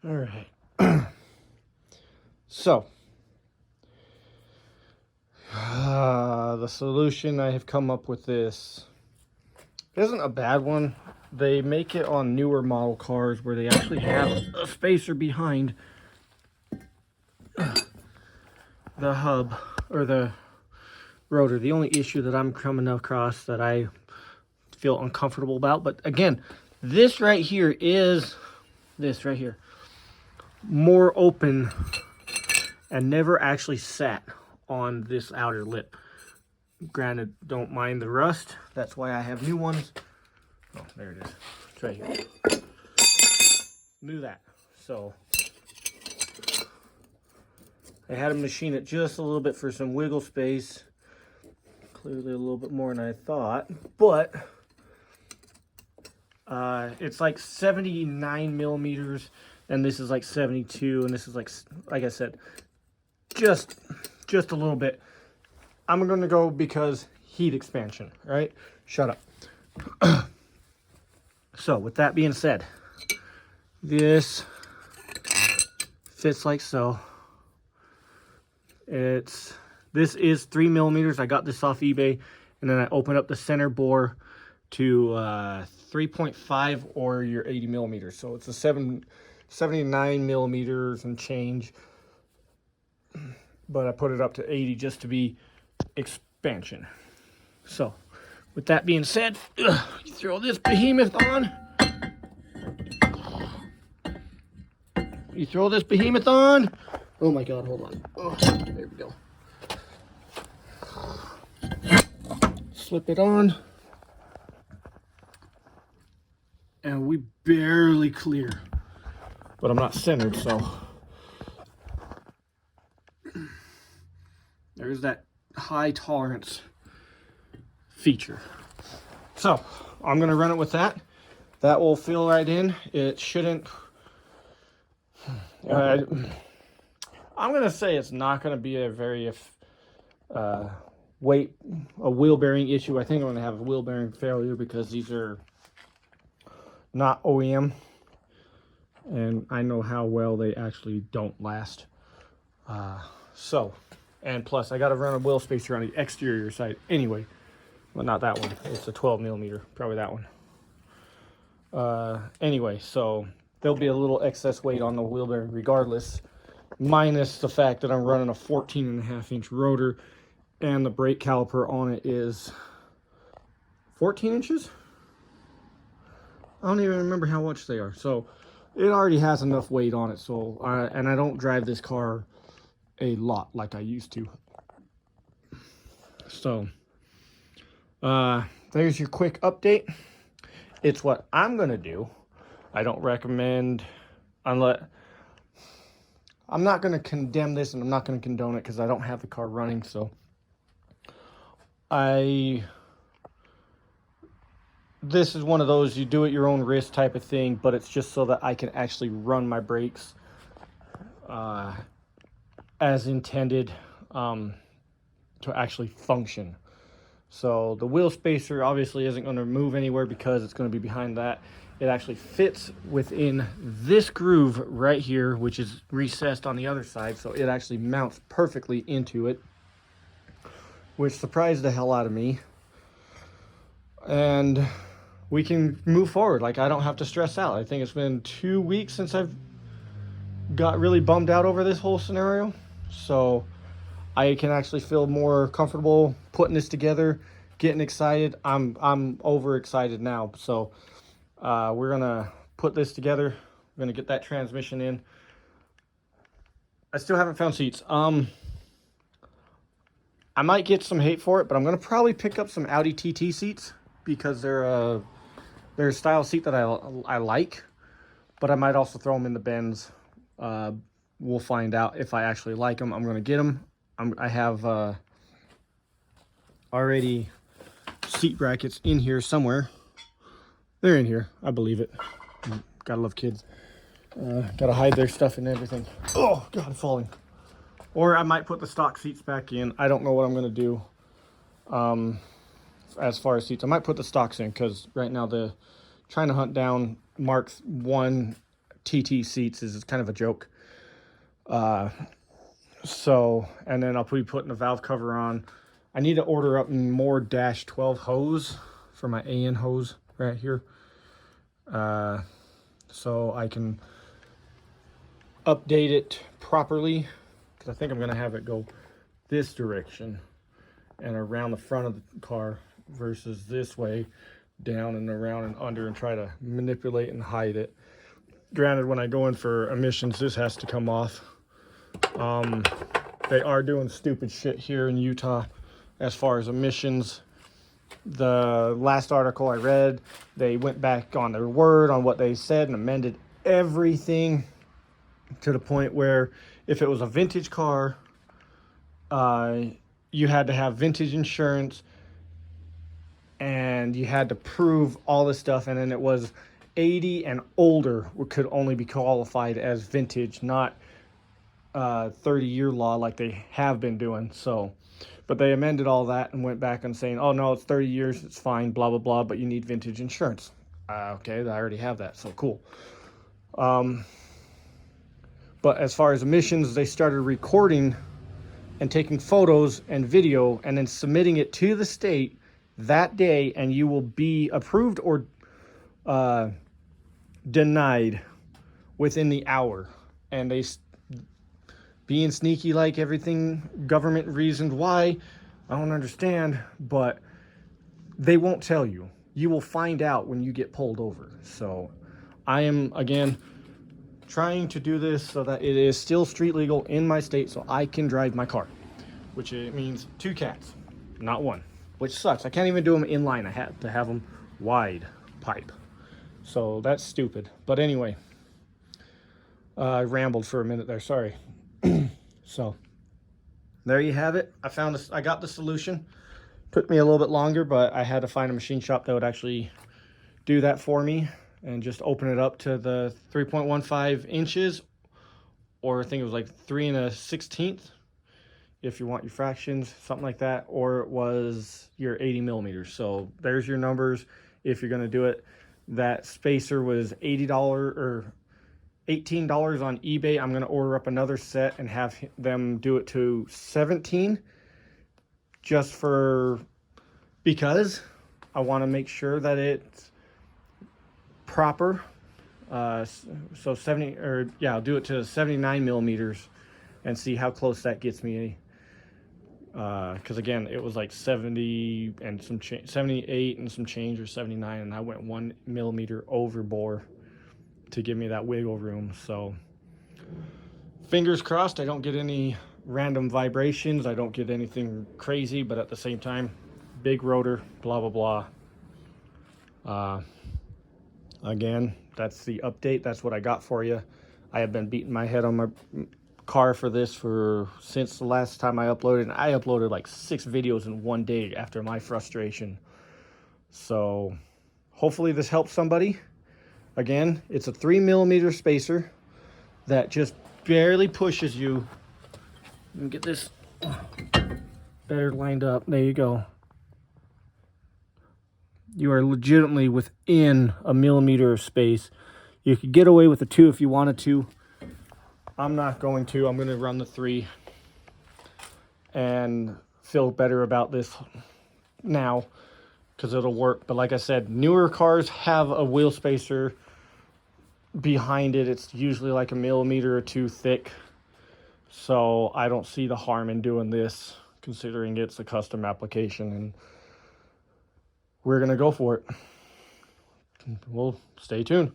All right. So, the solution I have come up with this isn't a bad one. They make it on newer model cars where they actually have a spacer behind the hub or the rotor. The only issue that I'm coming across that I feel uncomfortable about, but again, this right here is more open and never actually sat on this outer lip. Granted, don't mind the rust. That's why I have new ones. Oh, there it is. It's right here. Knew that. So I had to machine it just a little bit for some wiggle space. Clearly a little bit more than I thought, but it's like 79 millimeters, and this is like 72, and this is like I said, just a little bit. I'm gonna go because heat expansion, right? Shut up. So with that being said, this fits like so. This is 3 millimeters. I got this off eBay, and then I opened up the center bore to 3.5 or your 80 millimeters. So it's a 79 millimeters and change, but I put it up to 80 just to be expansion. So with that being said, you throw this behemoth on. You throw this behemoth on. Oh my God, hold on. Oh, there we go. Slip it on. And we barely clear. But I'm not centered, so. There's that high tolerance feature. So, I'm going to run it with that. That will fill right in. It shouldn't. I'm going to say it's not going to be a very wheel bearing issue. I think I'm going to have a wheel bearing failure because these are not OEM, and I know how well they actually don't last. And plus I got to run a wheel spacer on the exterior side anyway. Well, not that one. It's a 12 millimeter, probably that one. Anyway, so there'll be a little excess weight on the wheel bearing regardless, minus the fact that I'm running a 14.5-inch rotor, and the brake caliper on it is 14 inches. I don't even remember how much they are. So it already has enough weight on it. So and I don't drive this car a lot like I used to. So there's your quick update. It's what I'm gonna do. I don't recommend, unless I'm not gonna condemn this, and I'm not gonna condone it because I don't have the car running. So this is one of those you do at your own risk type of thing, but it's just so that I can actually run my brakes as intended, to actually function. So the wheel spacer obviously isn't going to move anywhere because it's going to be behind that. It actually fits within this groove right here, which is recessed on the other side, so it actually mounts perfectly into it, which surprised the hell out of me. And we can move forward. Like, I don't have to stress out. I think it's been 2 weeks since I've got really bummed out over this whole scenario. So I can actually feel more comfortable putting this together, getting excited. I'm overexcited now. So we're gonna put this together. We're gonna get that transmission in. I still haven't found seats. I might get some hate for it, but I'm gonna probably pick up some Audi TT seats because they're a style seat that I like. But I might also throw them in the Benz. We'll find out if I actually like them. I'm gonna get them. I have already seat brackets in here somewhere. They're in here, I believe it. Gotta love kids. Gotta hide their stuff and everything. Oh God, I'm falling. Or I might put the stock seats back in. I don't know what I'm gonna do. As far as seats, I might put the stocks in because right now trying to hunt down Mark 1 TT seats is kind of a joke. So, and then I'll be putting the valve cover on. I need to order up more dash 12 hose for my AN hose right here. So I can update it properly, because I think I'm going to have it go this direction and around the front of the car versus this way, down and around and under, and try to manipulate and hide it. Granted, when I go in for emissions, this has to come off. They are doing stupid shit here in Utah as far as emissions. The last article I read, they went back on their word on what they said and amended everything to the point where if it was a vintage car, you had to have vintage insurance and you had to prove all this stuff. And then it was 80 and older could only be qualified as vintage, not 30-year law like they have been doing. So, but they amended all that and went back and saying, oh no, it's 30 years, it's fine, blah blah blah, but you need vintage insurance. Okay, I already have that, so cool. But as far as emissions, they started recording and taking photos and video and then submitting it to the state that day, and you will be approved or denied within the hour. And they, being sneaky like everything government reasoned why, I don't understand, but they won't tell you. You will find out when you get pulled over. So I am, again, trying to do this so that it is still street legal in my state so I can drive my car, which it means 2 cats, not 1, which sucks. I can't even do them in line. I have to have them wide pipe. So that's stupid. But anyway, I rambled for a minute there, sorry. So there you have it. I got the solution. Took me a little bit longer, but I had to find a machine shop that would actually do that for me and just open it up to the 3.15 inches, or I think it was like 3 1/16 if you want your fractions, something like that, or it was your 80 millimeters. So there's your numbers if you're going to do it. That spacer was $80 or $18 on eBay. I'm going to order up another set and have them do it to 17 just because I want to make sure that it's proper. So 70, or yeah, I'll do it to 79 millimeters and see how close that gets me. Because again, it was like 70 and some 78 and some change, or 79, and I went 1 millimeter overbore to give me that wiggle room. So fingers crossed I don't get any random vibrations, I don't get anything crazy, but at the same time, big rotor, blah blah blah. Again, that's the update. That's what I got for you. I have been beating my head on my car for this since the last time I uploaded, and I uploaded like 6 videos in one day after my frustration. So hopefully this helps somebody. Again, it's a 3 millimeter spacer that just barely pushes you. Let me get this better lined up. There you go. You are legitimately within a millimeter of space. You could get away with a 2 if you wanted to. I'm not going to. I'm going to run the 3 and feel better about this now because it'll work. But like I said, newer cars have a wheel spacer behind it. It's usually like a millimeter or 2 thick. So I don't see the harm in doing this, considering it's a custom application, and we're going to go for it. Well, stay tuned.